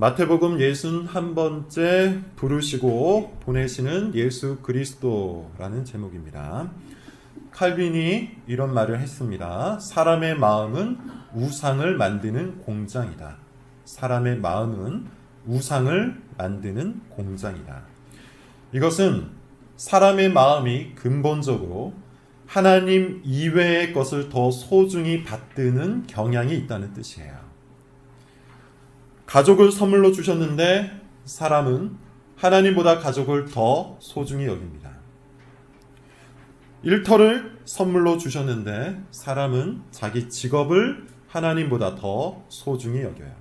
마태복음 61번째 부르시고 보내시는 예수 그리스도라는 제목입니다. 칼빈이 이런 말을 했습니다. 사람의 마음은 우상을 만드는 공장이다. 사람의 마음은 우상을 만드는 공장이다. 이것은 사람의 마음이 근본적으로 하나님 이외의 것을 더 소중히 받드는 경향이 있다는 뜻이에요. 가족을 선물로 주셨는데 사람은 하나님보다 가족을 더 소중히 여깁니다. 일터를 선물로 주셨는데 사람은 자기 직업을 하나님보다 더 소중히 여겨요.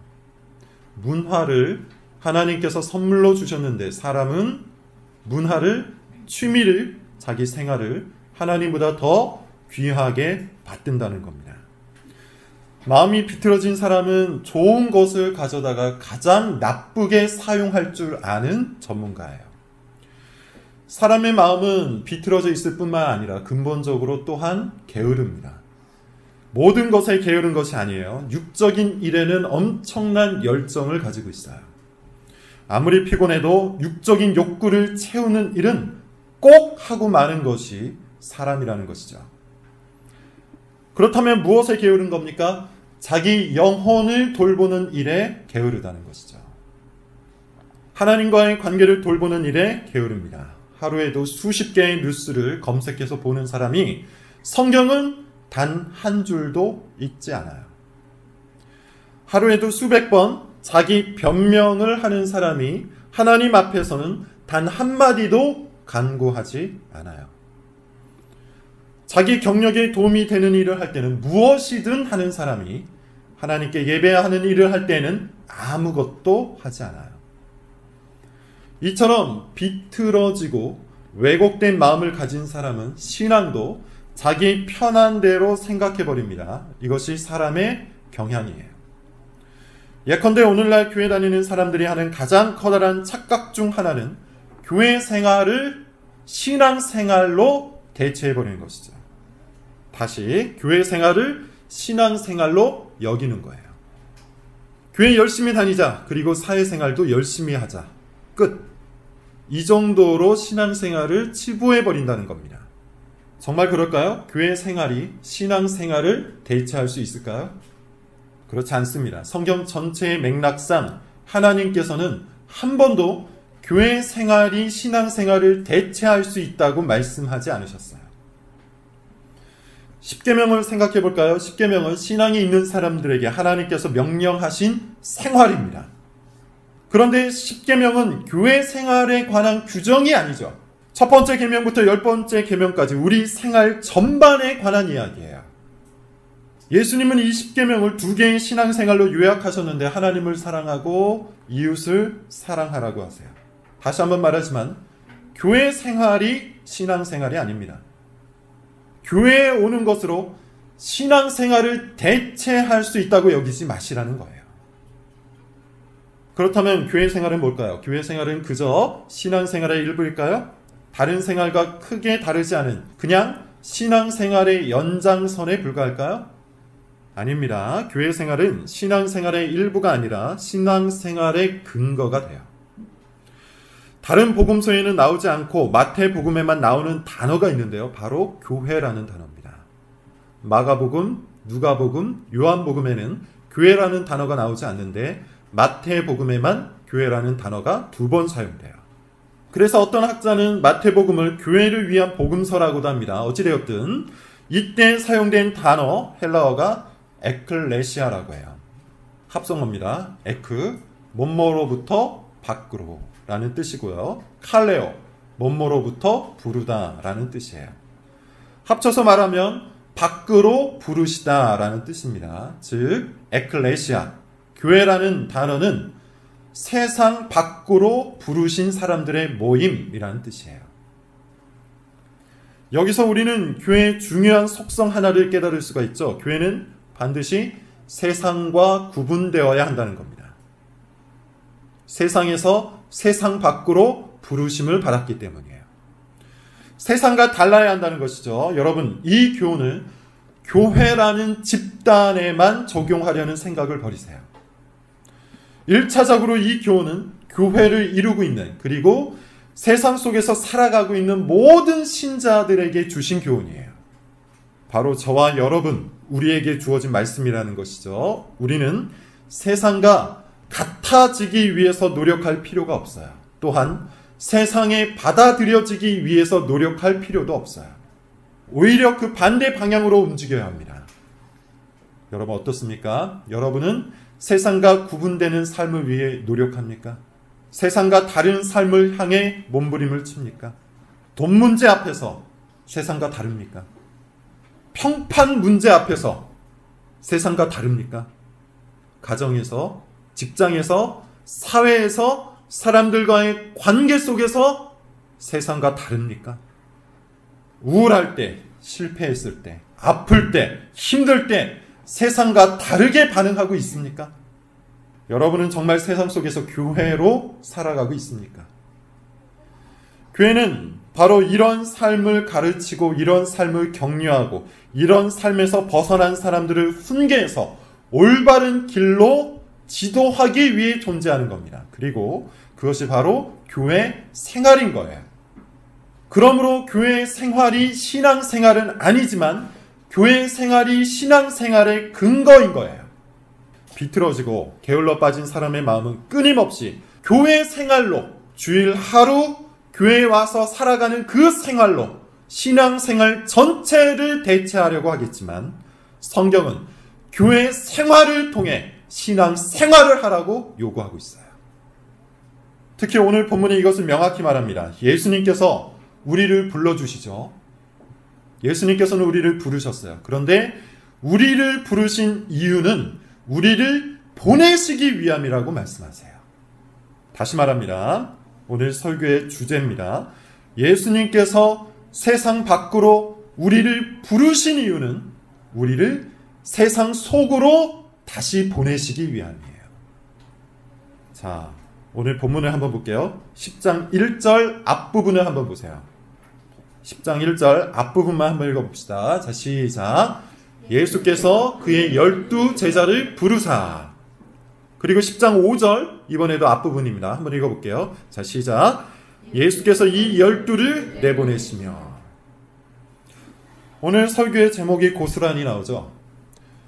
문화를 하나님께서 선물로 주셨는데 사람은 문화를, 취미를, 자기 생활을 하나님보다 더 귀하게 받든다는 겁니다. 마음이 비틀어진 사람은 좋은 것을 가져다가 가장 나쁘게 사용할 줄 아는 전문가예요. 사람의 마음은 비틀어져 있을 뿐만 아니라 근본적으로 또한 게으릅니다. 모든 것에 게으른 것이 아니에요. 육적인 일에는 엄청난 열정을 가지고 있어요. 아무리 피곤해도 육적인 욕구를 채우는 일은 꼭 하고 마는 것이 사람이라는 것이죠. 그렇다면 무엇에 게으른 겁니까? 자기 영혼을 돌보는 일에 게으르다는 것이죠. 하나님과의 관계를 돌보는 일에 게으릅니다. 하루에도 수십 개의 뉴스를 검색해서 보는 사람이 성경은 단 한 줄도 읽지 않아요. 하루에도 수백 번 자기 변명을 하는 사람이 하나님 앞에서는 단 한마디도 간구하지 않아요. 자기 경력에 도움이 되는 일을 할 때는 무엇이든 하는 사람이 하나님께 예배하는 일을 할 때는 아무것도 하지 않아요. 이처럼 비틀어지고 왜곡된 마음을 가진 사람은 신앙도 자기 편한 대로 생각해버립니다. 이것이 사람의 경향이에요. 예컨대 오늘날 교회 다니는 사람들이 하는 가장 커다란 착각 중 하나는 교회 생활을 신앙 생활로 대체해버리는 것이죠. 다시 교회 생활을 신앙 생활로 여기는 거예요. 교회 열심히 다니자. 그리고 사회생활도 열심히 하자. 끝. 이 정도로 신앙 생활을 치부해버린다는 겁니다. 정말 그럴까요? 교회 생활이 신앙 생활을 대체할 수 있을까요? 그렇지 않습니다. 성경 전체의 맥락상 하나님께서는 한 번도 교회 생활이 신앙 생활을 대체할 수 있다고 말씀하지 않으셨어요. 십계명을 생각해 볼까요? 십계명은 신앙이 있는 사람들에게 하나님께서 명령하신 생활입니다. 그런데 십계명은 교회 생활에 관한 규정이 아니죠. 첫 번째 계명부터 10번째 계명까지 우리 생활 전반에 관한 이야기예요. 예수님은 이 십계명을 두 개의 신앙생활로 요약하셨는데 하나님을 사랑하고 이웃을 사랑하라고 하세요. 다시 한번 말하지만 교회 생활이 신앙생활이 아닙니다. 교회에 오는 것으로 신앙생활을 대체할 수 있다고 여기지 마시라는 거예요. 그렇다면 교회 생활은 뭘까요? 교회 생활은 그저 신앙생활의 일부일까요? 다른 생활과 크게 다르지 않은 그냥 신앙생활의 연장선에 불과할까요? 아닙니다. 교회 생활은 신앙생활의 일부가 아니라 신앙생활의 근거가 돼요. 다른 복음서에는 나오지 않고 마태복음에만 나오는 단어가 있는데요. 바로 교회라는 단어입니다. 마가복음, 누가복음, 요한복음에는 교회라는 단어가 나오지 않는데 마태복음에만 교회라는 단어가 2번 사용돼요. 그래서 어떤 학자는 마태복음을 교회를 위한 복음서라고도 합니다. 어찌되었든 이때 사용된 단어 헬라어가 에클레시아라고 해요. 합성어입니다. 에크, 뭐뭐로부터 밖으로 라는 뜻이고요. 칼레오, 뭐뭐로부터 부르다 라는 뜻이에요. 합쳐서 말하면 밖으로 부르시다 라는 뜻입니다. 즉 에클레시아, 교회라는 단어는 세상 밖으로 부르신 사람들의 모임이라는 뜻이에요. 여기서 우리는 교회의 중요한 속성 하나를 깨달을 수가 있죠. 교회는 반드시 세상과 구분되어야 한다는 겁니다. 세상에서 세상 밖으로 부르심을 받았기 때문이에요. 세상과 달라야 한다는 것이죠. 여러분, 이 교훈을 교회라는 집단에만 적용하려는 생각을 버리세요. 1차적으로 이 교훈은 교회를 이루고 있는, 그리고 세상 속에서 살아가고 있는 모든 신자들에게 주신 교훈이에요. 바로 저와 여러분, 우리에게 주어진 말씀이라는 것이죠. 우리는 세상과 같아지기 위해서 노력할 필요가 없어요. 또한 세상에 받아들여지기 위해서 노력할 필요도 없어요. 오히려 그 반대 방향으로 움직여야 합니다. 여러분 어떻습니까? 여러분은 세상과 구분되는 삶을 위해 노력합니까? 세상과 다른 삶을 향해 몸부림을 칩니까? 돈 문제 앞에서 세상과 다릅니까? 평판 문제 앞에서 세상과 다릅니까? 가정에서, 직장에서, 사회에서, 사람들과의 관계 속에서 세상과 다릅니까? 우울할 때, 실패했을 때, 아플 때, 힘들 때 세상과 다르게 반응하고 있습니까? 여러분은 정말 세상 속에서 교회로 살아가고 있습니까? 교회는 바로 이런 삶을 가르치고 이런 삶을 격려하고 이런 삶에서 벗어난 사람들을 훈계해서 올바른 길로 지도하기 위해 존재하는 겁니다. 그리고 그것이 바로 교회 생활인 거예요. 그러므로 교회 생활이 신앙생활은 아니지만 교회 생활이 신앙생활의 근거인 거예요. 비틀어지고 게을러 빠진 사람의 마음은 끊임없이 교회 생활로, 주일 하루 교회에 와서 살아가는 그 생활로 신앙생활 전체를 대체하려고 하겠지만 성경은 교회 생활을 통해 신앙생활을 하라고 요구하고 있어요. 특히 오늘 본문이 이것을 명확히 말합니다. 예수님께서 우리를 불러주시죠. 예수님께서는 우리를 부르셨어요. 그런데 우리를 부르신 이유는 우리를 보내시기 위함이라고 말씀하세요. 다시 말합니다. 오늘 설교의 주제입니다. 예수님께서 세상 밖으로 우리를 부르신 이유는 우리를 세상 속으로 다시 보내시기 위함이에요. 자, 오늘 본문을 한번 볼게요. 10장 1절 앞부분을 한번 보세요. 10장 1절 앞부분만 한번 읽어봅시다. 자, 시작. 예수께서 그의 12 제자를 부르사. 그리고 10장 5절, 이번에도 앞부분입니다. 한번 읽어볼게요. 자, 시작. 예수께서 이 12를 내보내시며. 오늘 설교의 제목이 고스란히 나오죠.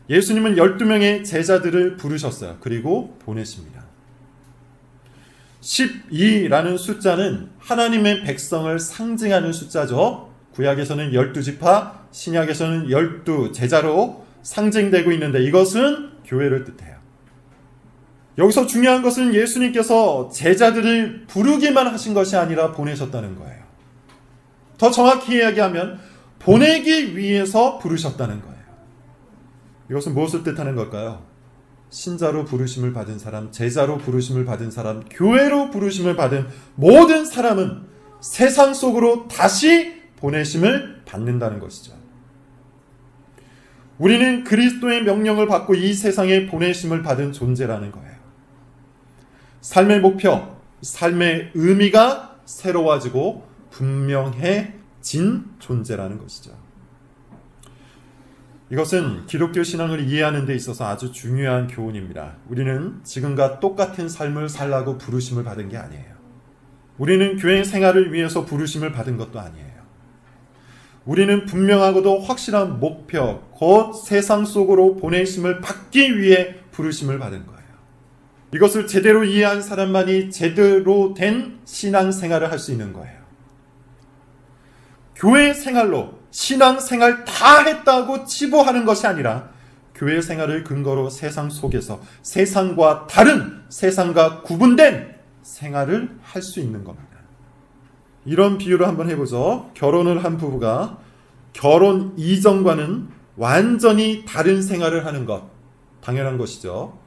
예수님은 12명의 제자들을 부르셨어요. 그리고 보내십니다. 12라는 숫자는 하나님의 백성을 상징하는 숫자죠. 구약에서는 12지파, 신약에서는 12 제자로 상징되고 있는데 이것은 교회를 뜻해요. 여기서 중요한 것은 예수님께서 제자들을 부르기만 하신 것이 아니라 보내셨다는 거예요. 더 정확히 이야기하면 보내기 위해서 부르셨다는 거예요. 이것은 무엇을 뜻하는 걸까요? 신자로 부르심을 받은 사람, 제자로 부르심을 받은 사람, 교회로 부르심을 받은 모든 사람은 세상 속으로 다시 보내심을 받는다는 것이죠. 우리는 그리스도의 명령을 받고 이 세상에 보내심을 받은 존재라는 거예요. 삶의 목표, 삶의 의미가 새로워지고 분명해진 존재라는 것이죠. 이것은 기독교 신앙을 이해하는 데 있어서 아주 중요한 교훈입니다. 우리는 지금과 똑같은 삶을 살라고 부르심을 받은 게 아니에요. 우리는 교회 생활을 위해서 부르심을 받은 것도 아니에요. 우리는 분명하고도 확실한 목표, 곧 세상 속으로 보내심을 받기 위해 부르심을 받은 거예요. 이것을 제대로 이해한 사람만이 제대로 된 신앙생활을 할 수 있는 거예요. 교회 생활로 신앙생활 다 했다고 치부하는 것이 아니라 교회 생활을 근거로 세상 속에서 세상과 다른, 세상과 구분된 생활을 할 수 있는 겁니다. 이런 비유를 한번 해보죠. 결혼을 한 부부가 결혼 이전과는 완전히 다른 생활을 하는 것, 당연한 것이죠.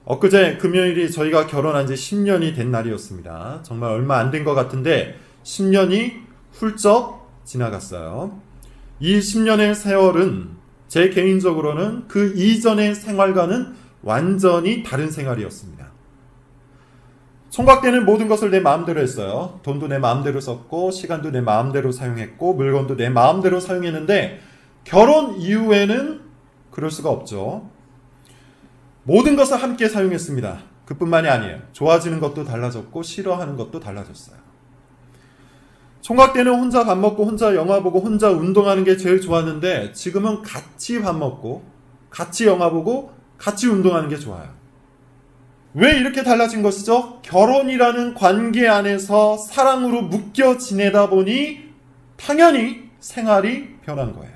엊그제 금요일이 저희가 결혼한 지 10년이 된 날이었습니다. 정말 얼마 안 된 것 같은데 10년이 훌쩍 지나갔어요. 이 10년의 세월은 제 개인적으로는 그 이전의 생활과는 완전히 다른 생활이었습니다. 총각때는 모든 것을 내 마음대로 했어요. 돈도 내 마음대로 썼고 시간도 내 마음대로 사용했고 물건도 내 마음대로 사용했는데 결혼 이후에는 그럴 수가 없죠. 모든 것을 함께 사용했습니다. 그뿐만이 아니에요. 좋아지는 것도 달라졌고 싫어하는 것도 달라졌어요. 총각 때는 혼자 밥 먹고 혼자 영화 보고 혼자 운동하는 게 제일 좋았는데 지금은 같이 밥 먹고 같이 영화 보고 같이 운동하는 게 좋아요. 왜 이렇게 달라진 것이죠? 결혼이라는 관계 안에서 사랑으로 묶여 지내다 보니 당연히 생활이 변한 거예요.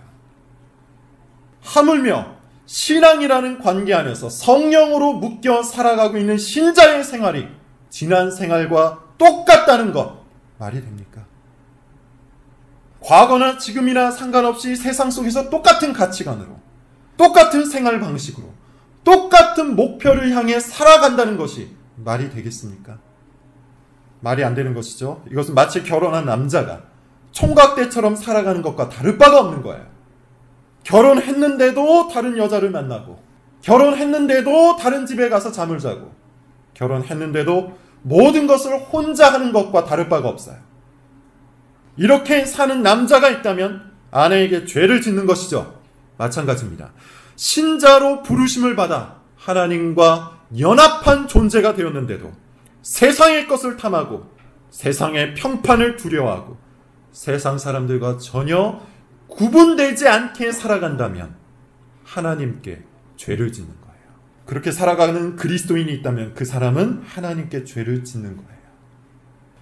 하물며 신앙이라는 관계 안에서 성령으로 묶여 살아가고 있는 신자의 생활이 지난 생활과 똑같다는 것 말이 됩니까? 과거나 지금이나 상관없이 세상 속에서 똑같은 가치관으로 똑같은 생활 방식으로 똑같은 목표를 향해 살아간다는 것이 말이 되겠습니까? 말이 안 되는 것이죠. 이것은 마치 결혼한 남자가 총각 때처럼 살아가는 것과 다를 바가 없는 거예요. 결혼했는데도 다른 여자를 만나고 결혼했는데도 다른 집에 가서 잠을 자고 결혼했는데도 모든 것을 혼자 하는 것과 다를 바가 없어요. 이렇게 사는 남자가 있다면 아내에게 죄를 짓는 것이죠. 마찬가지입니다. 신자로 부르심을 받아 하나님과 연합한 존재가 되었는데도 세상의 것을 탐하고 세상의 평판을 두려워하고 세상 사람들과 전혀 구분되지 않게 살아간다면 하나님께 죄를 짓는 거예요. 그렇게 살아가는 그리스도인이 있다면 그 사람은 하나님께 죄를 짓는 거예요.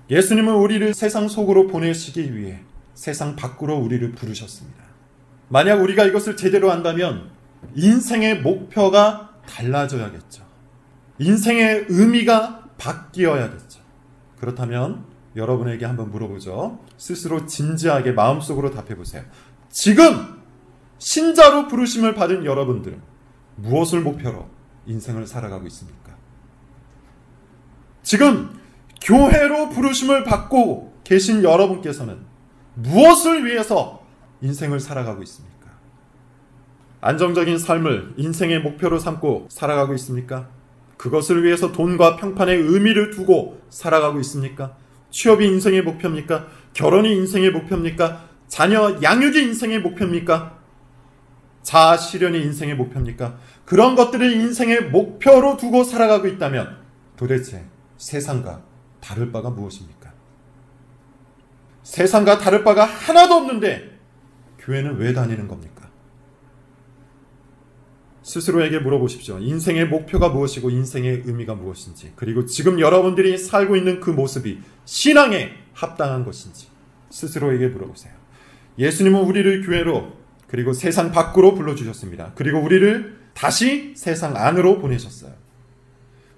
예수님은 우리를 세상 속으로 보내시기 위해 세상 밖으로 우리를 부르셨습니다. 만약 우리가 이것을 제대로 한다면 인생의 목표가 달라져야겠죠. 인생의 의미가 바뀌어야겠죠. 그렇다면 여러분에게 한번 물어보죠. 스스로 진지하게 마음속으로 답해보세요. 지금 신자로 부르심을 받은 여러분들은 무엇을 목표로 인생을 살아가고 있습니까? 지금 교회로 부르심을 받고 계신 여러분께서는 무엇을 위해서 인생을 살아가고 있습니까? 안정적인 삶을 인생의 목표로 삼고 살아가고 있습니까? 그것을 위해서 돈과 평판의 의미를 두고 살아가고 있습니까? 취업이 인생의 목표입니까? 결혼이 인생의 목표입니까? 자녀 양육이 인생의 목표입니까? 자아 실현이 인생의 목표입니까? 그런 것들을 인생의 목표로 두고 살아가고 있다면 도대체 세상과 다를 바가 무엇입니까? 세상과 다를 바가 하나도 없는데 교회는 왜 다니는 겁니까? 스스로에게 물어보십시오. 인생의 목표가 무엇이고 인생의 의미가 무엇인지, 그리고 지금 여러분들이 살고 있는 그 모습이 신앙에 합당한 것인지 스스로에게 물어보세요. 예수님은 우리를 교회로 그리고 세상 밖으로 불러주셨습니다. 그리고 우리를 다시 세상 안으로 보내셨어요.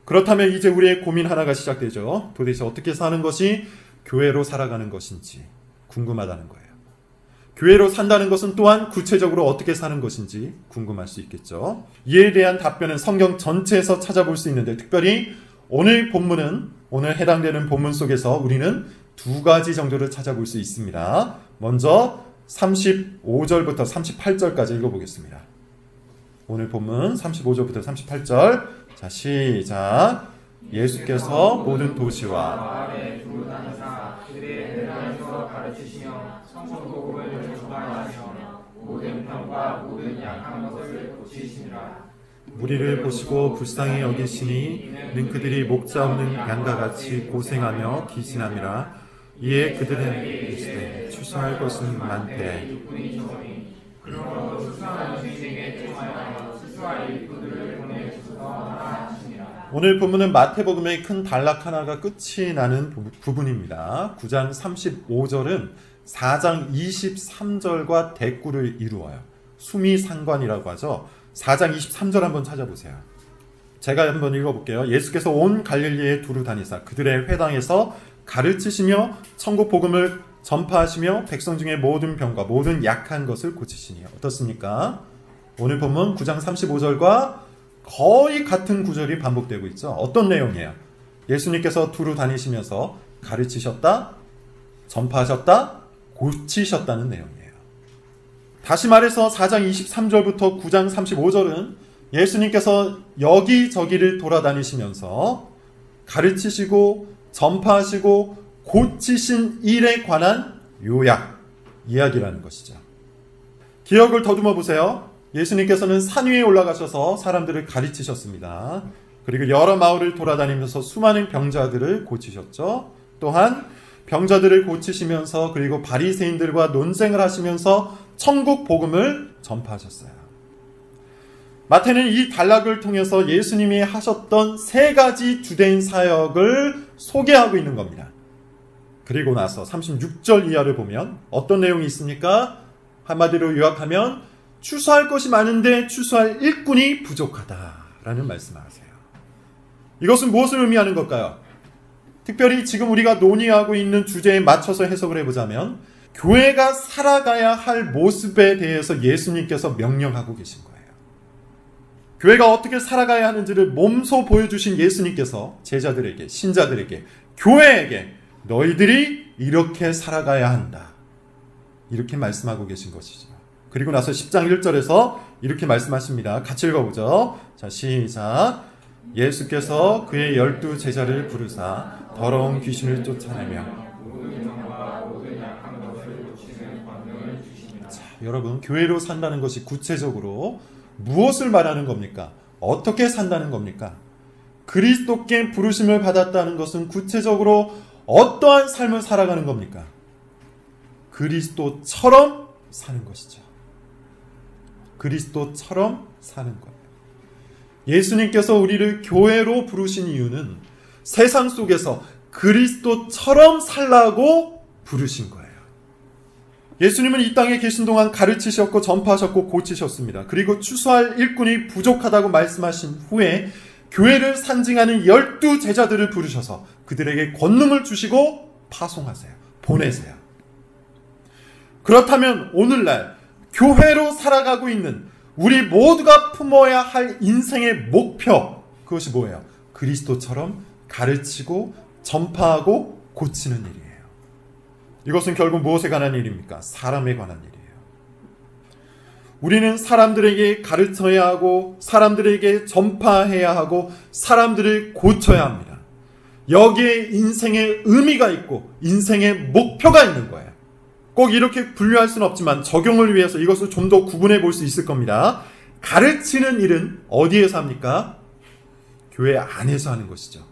그렇다면 이제 우리의 고민 하나가 시작되죠. 도대체 어떻게 사는 것이 교회로 살아가는 것인지 궁금하다는 거예요. 교회로 산다는 것은 또한 구체적으로 어떻게 사는 것인지 궁금할 수 있겠죠. 이에 대한 답변은 성경 전체에서 찾아볼 수 있는데 특별히 오늘 본문은, 오늘 해당되는 본문 속에서 우리는 두 가지 정도를 찾아볼 수 있습니다. 먼저 35절부터 38절까지 읽어보겠습니다. 오늘 본문 35절부터 38절. 자, 시작. 예수께서 모든 도시와 마을에 두루 다니사 그들의 대단에서 가르치시며 성전복음을 전파하시며 모든 병과 모든 약한 것을 고치시니라. 무리를 보시고 불쌍히 여기시니 는 그들이 목자 없는 양과 같이 고생하며 기신함이라. 이에 그들은 이르시되 추수할 것은 많되 그러므로 추수하는 주인에게 청하여 추수할 일꾼들을 보내주소서 하시니라. 오늘 본문은 마태복음의 큰 단락 하나가 끝이 나는 부분입니다. 9장 35절은 4장 23절과 대꾸를 이루어요. 수미상관이라고 하죠. 4장 23절 한번 찾아보세요. 제가 한번 읽어볼게요. 예수께서 온 갈릴리에 두루 다니사 그들의 회당에서 가르치시며 천국 복음을 전파하시며 백성 중에 모든 병과 모든 약한 것을 고치시니. 어떻습니까? 오늘 본문 9장 35절과 거의 같은 구절이 반복되고 있죠. 어떤 내용이에요? 예수님께서 두루 다니시면서 가르치셨다, 전파하셨다, 고치셨다는 내용이에요. 다시 말해서 4장 23절부터 9장 35절은 예수님께서 여기저기를 돌아다니시면서 가르치시고 전파하시고 고치신 일에 관한 요약, 이야기라는 것이죠. 기억을 더듬어 보세요. 예수님께서는 산 위에 올라가셔서 사람들을 가르치셨습니다. 그리고 여러 마을을 돌아다니면서 수많은 병자들을 고치셨죠. 또한 병자들을 고치시면서 그리고 바리새인들과 논쟁을 하시면서 천국 복음을 전파하셨어요. 마태는 이 단락을 통해서 예수님이 하셨던 세 가지 주된 사역을 소개하고 있는 겁니다. 그리고 나서 36절 이하를 보면 어떤 내용이 있습니까? 한마디로 요약하면 추수할 것이 많은데 추수할 일꾼이 부족하다라는 말씀을 하세요. 이것은 무엇을 의미하는 걸까요? 특별히 지금 우리가 논의하고 있는 주제에 맞춰서 해석을 해보자면 교회가 살아가야 할 모습에 대해서 예수님께서 명령하고 계신 거예요. 교회가 어떻게 살아가야 하는지를 몸소 보여주신 예수님께서 제자들에게, 신자들에게, 교회에게 너희들이 이렇게 살아가야 한다. 이렇게 말씀하고 계신 것이죠. 그리고 나서 10장 1절에서 이렇게 말씀하십니다. 같이 읽어보죠. 자, 시작. 예수께서 그의 12 제자를 부르사 더러운 귀신을 쫓아내며. 자, 여러분, 교회로 산다는 것이 구체적으로 무엇을 말하는 겁니까? 어떻게 산다는 겁니까? 그리스도께 부르심을 받았다는 것은 구체적으로 어떠한 삶을 살아가는 겁니까? 그리스도처럼 사는 것이죠. 그리스도처럼 사는 거예요. 예수님께서 우리를 교회로 부르신 이유는 세상 속에서 그리스도처럼 살라고 부르신 거예요. 예수님은 이 땅에 계신 동안 가르치셨고 전파하셨고 고치셨습니다. 그리고 추수할 일꾼이 부족하다고 말씀하신 후에 교회를 상징하는 12 제자들을 부르셔서 그들에게 권능을 주시고 파송하세요. 보내세요. 그렇다면 오늘날 교회로 살아가고 있는 우리 모두가 품어야 할 인생의 목표, 그것이 뭐예요? 그리스도처럼 가르치고 전파하고 고치는 일이에요. 이것은 결국 무엇에 관한 일입니까? 사람에 관한 일이에요. 우리는 사람들에게 가르쳐야 하고 사람들에게 전파해야 하고 사람들을 고쳐야 합니다. 여기에 인생의 의미가 있고 인생의 목표가 있는 거예요. 꼭 이렇게 분류할 수는 없지만 적용을 위해서 이것을 좀 더 구분해 볼 수 있을 겁니다. 가르치는 일은 어디에서 합니까? 교회 안에서 하는 것이죠.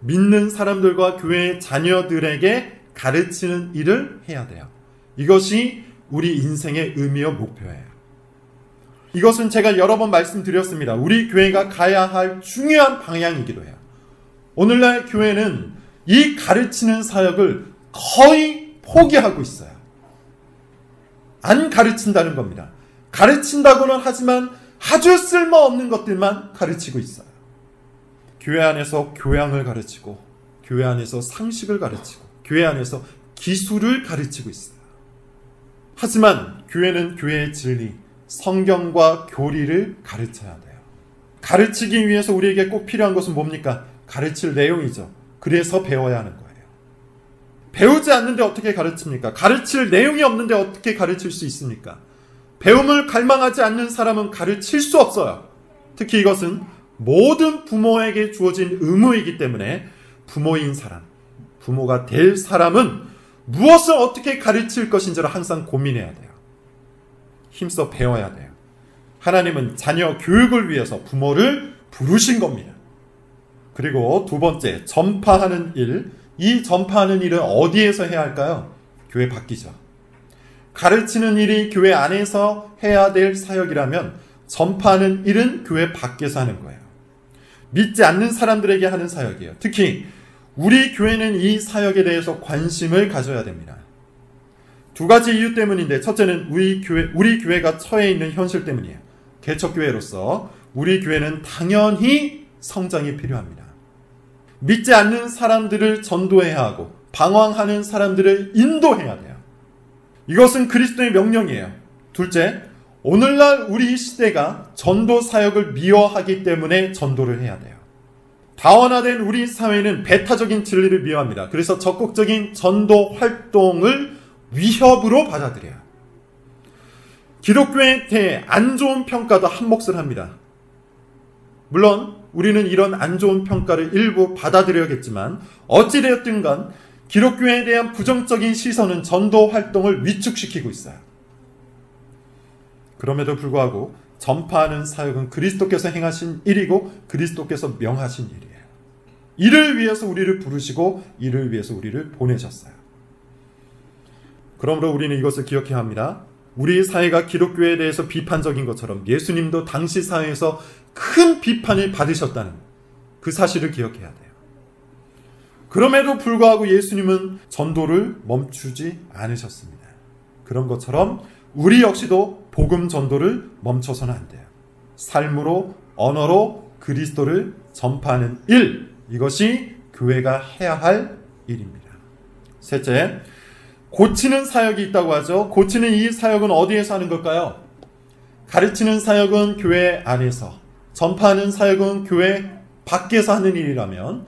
믿는 사람들과 교회의 자녀들에게 가르치는 일을 해야 돼요. 이것이 우리 인생의 의미와 목표예요. 이것은 제가 여러 번 말씀드렸습니다. 우리 교회가 가야 할 중요한 방향이기도 해요. 오늘날 교회는 이 가르치는 사역을 거의 포기하고 있어요. 안 가르친다는 겁니다. 가르친다고는 하지만 아주 쓸모없는 것들만 가르치고 있어요. 교회 안에서 교양을 가르치고 교회 안에서 상식을 가르치고 교회 안에서 기술을 가르치고 있어요. 하지만 교회는 교회의 진리, 성경과 교리를 가르쳐야 돼요. 가르치기 위해서 우리에게 꼭 필요한 것은 뭡니까? 가르칠 내용이죠. 그래서 배워야 하는 거예요. 배우지 않는데 어떻게 가르칩니까? 가르칠 내용이 없는데 어떻게 가르칠 수 있습니까? 배움을 갈망하지 않는 사람은 가르칠 수 없어요. 특히 이것은 모든 부모에게 주어진 의무이기 때문에 부모인 사람, 부모가 될 사람은 무엇을 어떻게 가르칠 것인지를 항상 고민해야 돼요. 힘써 배워야 돼요. 하나님은 자녀 교육을 위해서 부모를 부르신 겁니다. 그리고 두 번째, 전파하는 일. 이 전파하는 일은 어디에서 해야 할까요? 교회 밖이죠. 가르치는 일이 교회 안에서 해야 될 사역이라면 전파하는 일은 교회 밖에서 하는 거예요. 믿지 않는 사람들에게 하는 사역이에요. 특히 우리 교회는 이 사역에 대해서 관심을 가져야 됩니다. 두 가지 이유 때문인데, 첫째는 우리 교회가 처해 있는 현실 때문이에요. 개척교회로서 우리 교회는 당연히 성장이 필요합니다. 믿지 않는 사람들을 전도해야 하고 방황하는 사람들을 인도해야 돼요. 이것은 그리스도의 명령이에요. 둘째, 오늘날 우리 시대가 전도 사역을 미워하기 때문에 전도를 해야 돼요. 다원화된 우리 사회는 배타적인 진리를 미워합니다. 그래서 적극적인 전도 활동을 위협으로 받아들여요. 기독교에 대해 안 좋은 평가도 한 몫을 합니다. 물론 우리는 이런 안 좋은 평가를 일부 받아들여야겠지만 어찌되었든 간 기독교에 대한 부정적인 시선은 전도 활동을 위축시키고 있어요. 그럼에도 불구하고 전파하는 사역은 그리스도께서 행하신 일이고 그리스도께서 명하신 일이에요. 이를 위해서 우리를 부르시고 이를 위해서 우리를 보내셨어요. 그러므로 우리는 이것을 기억해야 합니다. 우리 사회가 기독교에 대해서 비판적인 것처럼 예수님도 당시 사회에서 큰 비판을 받으셨다는 그 사실을 기억해야 돼요. 그럼에도 불구하고 예수님은 전도를 멈추지 않으셨습니다. 그런 것처럼 우리 역시도 복음 전도를 멈춰서는 안 돼요. 삶으로, 언어로 그리스도를 전파하는 일, 이것이 교회가 해야 할 일입니다. 셋째, 고치는 사역이 있다고 하죠. 고치는 이 사역은 어디에서 하는 걸까요? 가르치는 사역은 교회 안에서, 전파하는 사역은 교회 밖에서 하는 일이라면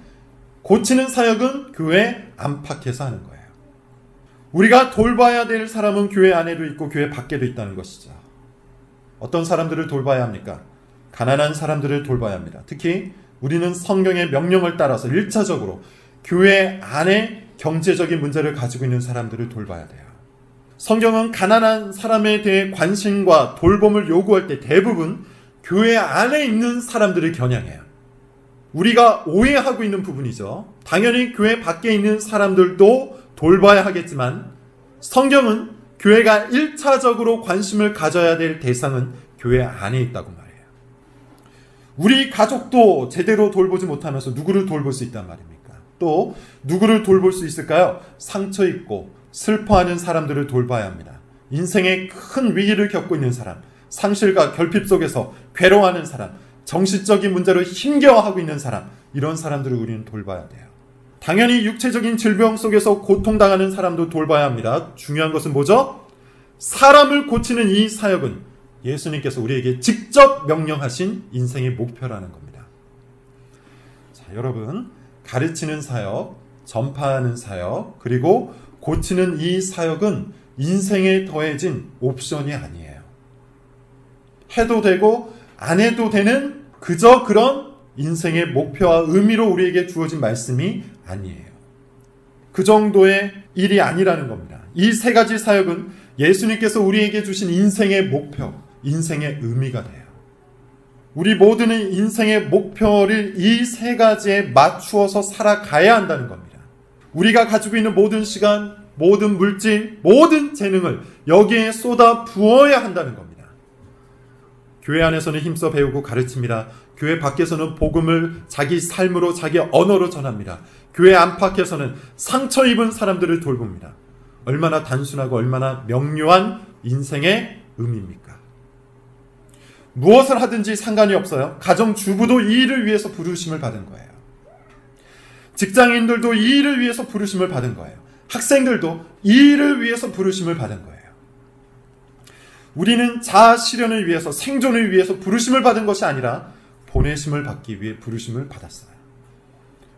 고치는 사역은 교회 안팎에서 하는 거예요. 우리가 돌봐야 될 사람은 교회 안에도 있고 교회 밖에도 있다는 것이죠. 어떤 사람들을 돌봐야 합니까? 가난한 사람들을 돌봐야 합니다. 특히 우리는 성경의 명령을 따라서 1차적으로 교회 안에 경제적인 문제를 가지고 있는 사람들을 돌봐야 돼요. 성경은 가난한 사람에 대해 관심과 돌봄을 요구할 때 대부분 교회 안에 있는 사람들을 겨냥해요. 우리가 오해하고 있는 부분이죠. 당연히 교회 밖에 있는 사람들도 돌봐야 하겠지만 성경은 교회가 1차적으로 관심을 가져야 될 대상은 교회 안에 있다고 말해요. 우리 가족도 제대로 돌보지 못하면서 누구를 돌볼 수 있단 말입니까? 또 누구를 돌볼 수 있을까요? 상처 입고 슬퍼하는 사람들을 돌봐야 합니다. 인생에 큰 위기를 겪고 있는 사람, 상실과 결핍 속에서 괴로워하는 사람, 정신적인 문제로 힘겨워하고 있는 사람, 이런 사람들을 우리는 돌봐야 돼요. 당연히 육체적인 질병 속에서 고통당하는 사람도 돌봐야 합니다. 중요한 것은 뭐죠? 사람을 고치는 이 사역은 예수님께서 우리에게 직접 명령하신 인생의 목표라는 겁니다. 자, 여러분, 가르치는 사역, 전파하는 사역, 그리고 고치는 이 사역은 인생에 더해진 옵션이 아니에요. 해도 되고 안 해도 되는 그저 그런 인생의 목표와 의미로 우리에게 주어진 말씀이 아니에요. 그 정도의 일이 아니라는 겁니다. 이 세 가지 사역은 예수님께서 우리에게 주신 인생의 목표, 인생의 의미가 돼요. 우리 모두는 인생의 목표를 이 세 가지에 맞추어서 살아가야 한다는 겁니다. 우리가 가지고 있는 모든 시간, 모든 물질, 모든 재능을 여기에 쏟아 부어야 한다는 겁니다. 교회 안에서는 힘써 배우고 가르칩니다. 교회 밖에서는 복음을 자기 삶으로, 자기 언어로 전합니다. 교회 안팎에서는 상처 입은 사람들을 돌봅니다. 얼마나 단순하고 얼마나 명료한 인생의 의미입니까? 무엇을 하든지 상관이 없어요. 가정주부도 이 일을 위해서 부르심을 받은 거예요. 직장인들도 이 일을 위해서 부르심을 받은 거예요. 학생들도 이 일을 위해서 부르심을 받은 거예요. 우리는 자아 실현을 위해서, 생존을 위해서 부르심을 받은 것이 아니라 보내심을 받기 위해 부르심을 받았어요.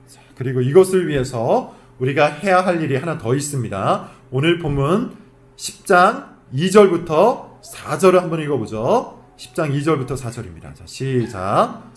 자, 그리고 이것을 위해서 우리가 해야 할 일이 하나 더 있습니다. 오늘 본문 10장 2절부터 4절을 한번 읽어보죠. 10장 2절부터 4절입니다. 자, 시작.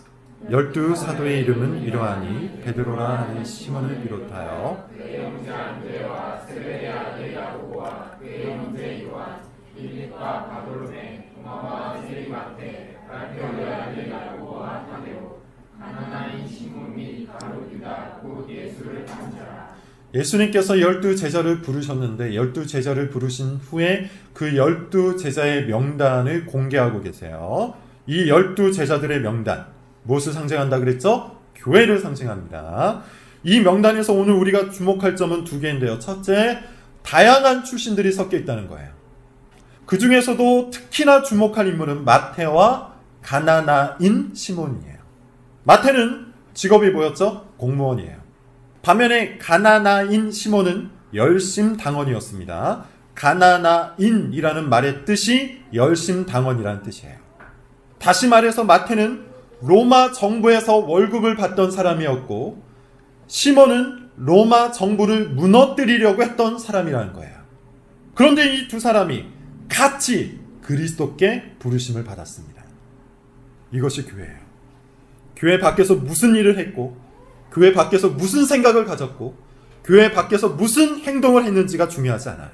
12 사도의 이름은 이러하니 베드로라 하는 시몬을 비롯하여 그의 형제 안드레와 세베대의 아들 야고보와 그의 형제 요한, 빌립과 바돌로메, 도마와 세리마테, 알페오의 아들 야고보와 타데오, 가나나인 시몬 및 가룟 유다 곧 예수를 닮은 자라. 예수님께서 12 제자를 부르셨는데 12 제자를 부르신 후에 그 12 제자의 명단을 공개하고 계세요. 이 12 제자들의 명단, 무엇을 상징한다 그랬죠? 교회를 상징합니다. 이 명단에서 오늘 우리가 주목할 점은 두 개인데요. 첫째, 다양한 출신들이 섞여 있다는 거예요. 그 중에서도 특히나 주목할 인물은 마태와 가나나인 시몬이에요. 마태는 직업이 뭐였죠? 공무원이에요. 반면에 가나나인 시몬은 열심당원이었습니다. 가나나인이라는 말의 뜻이 열심당원이라는 뜻이에요. 다시 말해서 마태는 로마 정부에서 월급을 받던 사람이었고 시몬은 로마 정부를 무너뜨리려고 했던 사람이라는 거예요. 그런데 이 두 사람이 같이 그리스도께 부르심을 받았습니다. 이것이 교회예요. 교회 밖에서 무슨 일을 했고 교회 밖에서 무슨 생각을 가졌고 교회 밖에서 무슨 행동을 했는지가 중요하지 않아요.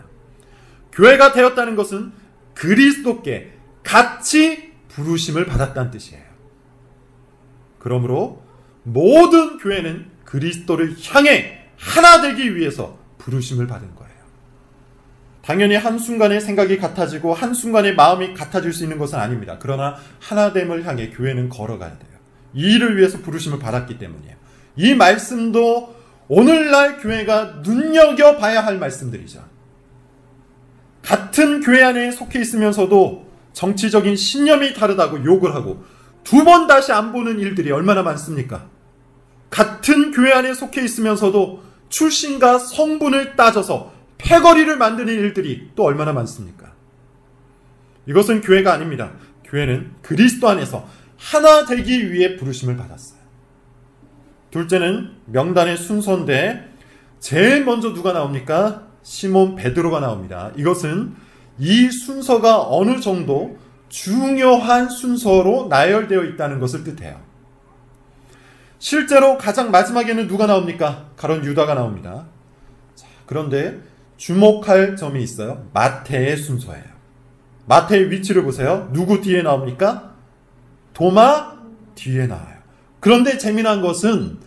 교회가 되었다는 것은 그리스도께 같이 부르심을 받았다는 뜻이에요. 그러므로 모든 교회는 그리스도를 향해 하나 되기 위해서 부르심을 받은 거예요. 당연히 한순간에 생각이 같아지고 한순간에 마음이 같아질 수 있는 것은 아닙니다. 그러나 하나됨을 향해 교회는 걸어가야 돼요. 이 일을 위해서 부르심을 받았기 때문이에요. 이 말씀도 오늘날 교회가 눈여겨봐야 할 말씀들이죠. 같은 교회 안에 속해 있으면서도 정치적인 신념이 다르다고 욕을 하고 두 번 다시 안 보는 일들이 얼마나 많습니까? 같은 교회 안에 속해 있으면서도 출신과 성분을 따져서 패거리를 만드는 일들이 또 얼마나 많습니까? 이것은 교회가 아닙니다. 교회는 그리스도 안에서 하나 되기 위해 부르심을 받았어요. 둘째는 명단의 순서인데 제일 먼저 누가 나옵니까? 시몬 베드로가 나옵니다. 이것은 이 순서가 어느 정도 중요한 순서로 나열되어 있다는 것을 뜻해요. 실제로 가장 마지막에는 누가 나옵니까? 가론 유다가 나옵니다. 자, 그런데 주목할 점이 있어요. 마태의 순서예요. 마태의 위치를 보세요. 누구 뒤에 나옵니까? 도마 뒤에 나와요. 그런데 재미난 것은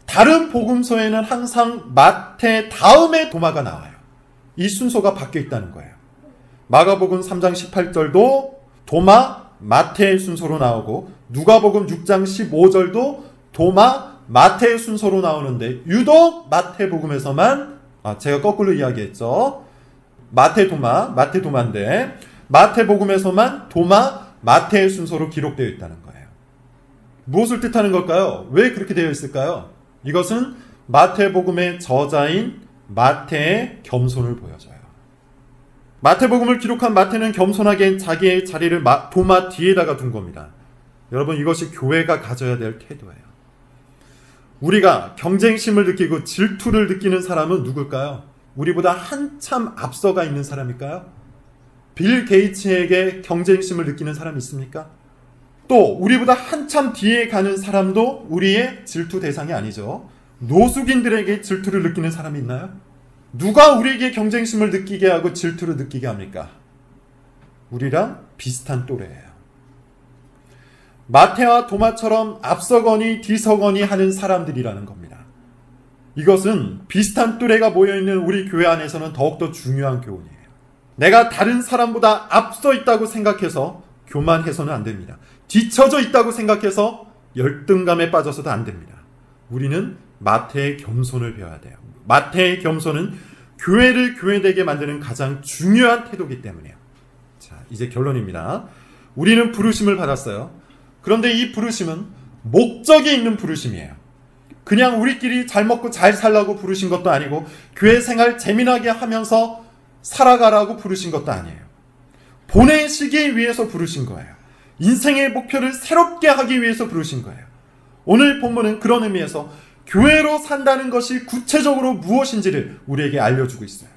다른 복음서에는 항상 마태 다음에 도마가 나와요. 이 순서가 바뀌어 있다는 거예요. 마가복음 3장 18절도 도마 마태의 순서로 나오고 누가복음 6장 15절도 도마 마태의 순서로 나오는데 유독 마태복음에서만 제가 거꾸로 이야기했죠. 마태 도마인데 마태복음에서만 도마 마태의 순서로 기록되어 있다는 거예요. 무엇을 뜻하는 걸까요? 왜 그렇게 되어 있을까요? 이것은 마태복음의 저자인 마태의 겸손을 보여줘요. 마태복음을 기록한 마태는 겸손하게 자기의 자리를 도마 뒤에다가 둔 겁니다. 여러분, 이것이 교회가 가져야 될 태도예요. 우리가 경쟁심을 느끼고 질투를 느끼는 사람은 누굴까요? 우리보다 한참 앞서가 있는 사람일까요? 빌 게이츠에게 경쟁심을 느끼는 사람이 있습니까? 또 우리보다 한참 뒤에 가는 사람도 우리의 질투 대상이 아니죠. 노숙인들에게 질투를 느끼는 사람이 있나요? 누가 우리에게 경쟁심을 느끼게 하고 질투를 느끼게 합니까? 우리랑 비슷한 또래예요. 마태와 도마처럼 앞서거니 뒤서거니 하는 사람들이라는 겁니다. 이것은 비슷한 또래가 모여있는 우리 교회 안에서는 더욱더 중요한 교훈이에요. 내가 다른 사람보다 앞서 있다고 생각해서 교만해서는 안 됩니다. 뒤처져 있다고 생각해서 열등감에 빠져서도 안 됩니다. 우리는 마태의 겸손을 배워야 돼요. 마태의 겸손은 교회를 교회되게 만드는 가장 중요한 태도이기 때문이에요. 자, 이제 결론입니다. 우리는 부르심을 받았어요. 그런데 이 부르심은 목적이 있는 부르심이에요. 그냥 우리끼리 잘 먹고 잘 살라고 부르신 것도 아니고 교회 생활 재미나게 하면서 살아가라고 부르신 것도 아니에요. 보내시기 위해서 부르신 거예요. 인생의 목표를 새롭게 하기 위해서 부르신 거예요. 오늘 본문은 그런 의미에서 교회로 산다는 것이 구체적으로 무엇인지를 우리에게 알려주고 있어요.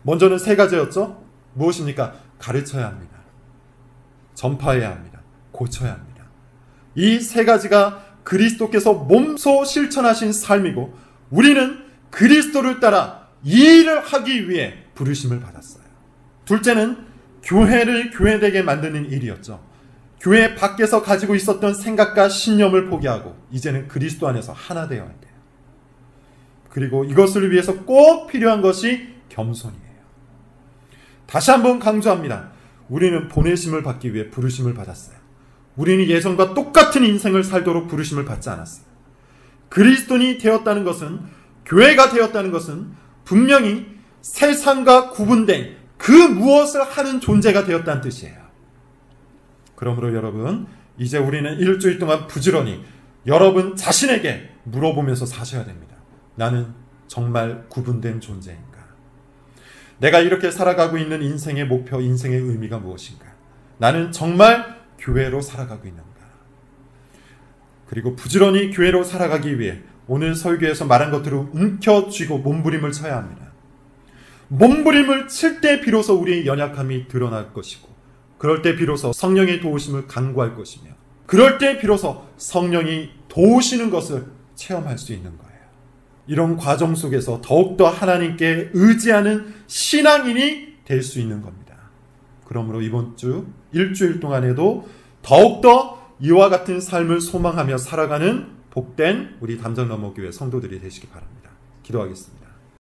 먼저는 세 가지였죠. 무엇입니까? 가르쳐야 합니다. 전파해야 합니다. 고쳐야 합니다. 이 세 가지가 그리스도께서 몸소 실천하신 삶이고 우리는 그리스도를 따라 이 일을 하기 위해 부르심을 받았어요. 둘째는 교회를 교회되게 만드는 일이었죠. 교회 밖에서 가지고 있었던 생각과 신념을 포기하고 이제는 그리스도 안에서 하나 되어야 돼요. 그리고 이것을 위해서 꼭 필요한 것이 겸손이에요. 다시 한번 강조합니다. 우리는 보내심을 받기 위해 부르심을 받았어요. 우리는 예전과 똑같은 인생을 살도록 부르심을 받지 않았어요. 그리스도인이 되었다는 것은, 교회가 되었다는 것은 분명히 세상과 구분된 그 무엇을 하는 존재가 되었다는 뜻이에요. 그러므로 여러분, 이제 우리는 일주일 동안 부지런히 여러분 자신에게 물어보면서 사셔야 됩니다. 나는 정말 구분된 존재인가? 내가 이렇게 살아가고 있는 인생의 목표, 인생의 의미가 무엇인가? 나는 정말 교회로 살아가고 있는가? 그리고 부지런히 교회로 살아가기 위해 오늘 설교에서 말한 것들을 움켜쥐고 몸부림을 쳐야 합니다. 몸부림을 칠 때 비로소 우리의 연약함이 드러날 것이고, 그럴 때 비로소 성령의 도우심을 간구할 것이며, 그럴 때 비로소 성령이 도우시는 것을 체험할 수 있는 거예요. 이런 과정 속에서 더욱더 하나님께 의지하는 신앙인이 될 수 있는 겁니다. 그러므로 이번 주 일주일 동안에도 더욱더 이와 같은 삶을 소망하며 살아가는 복된 우리 담장너머교회 성도들이 되시기 바랍니다. 기도하겠습니다.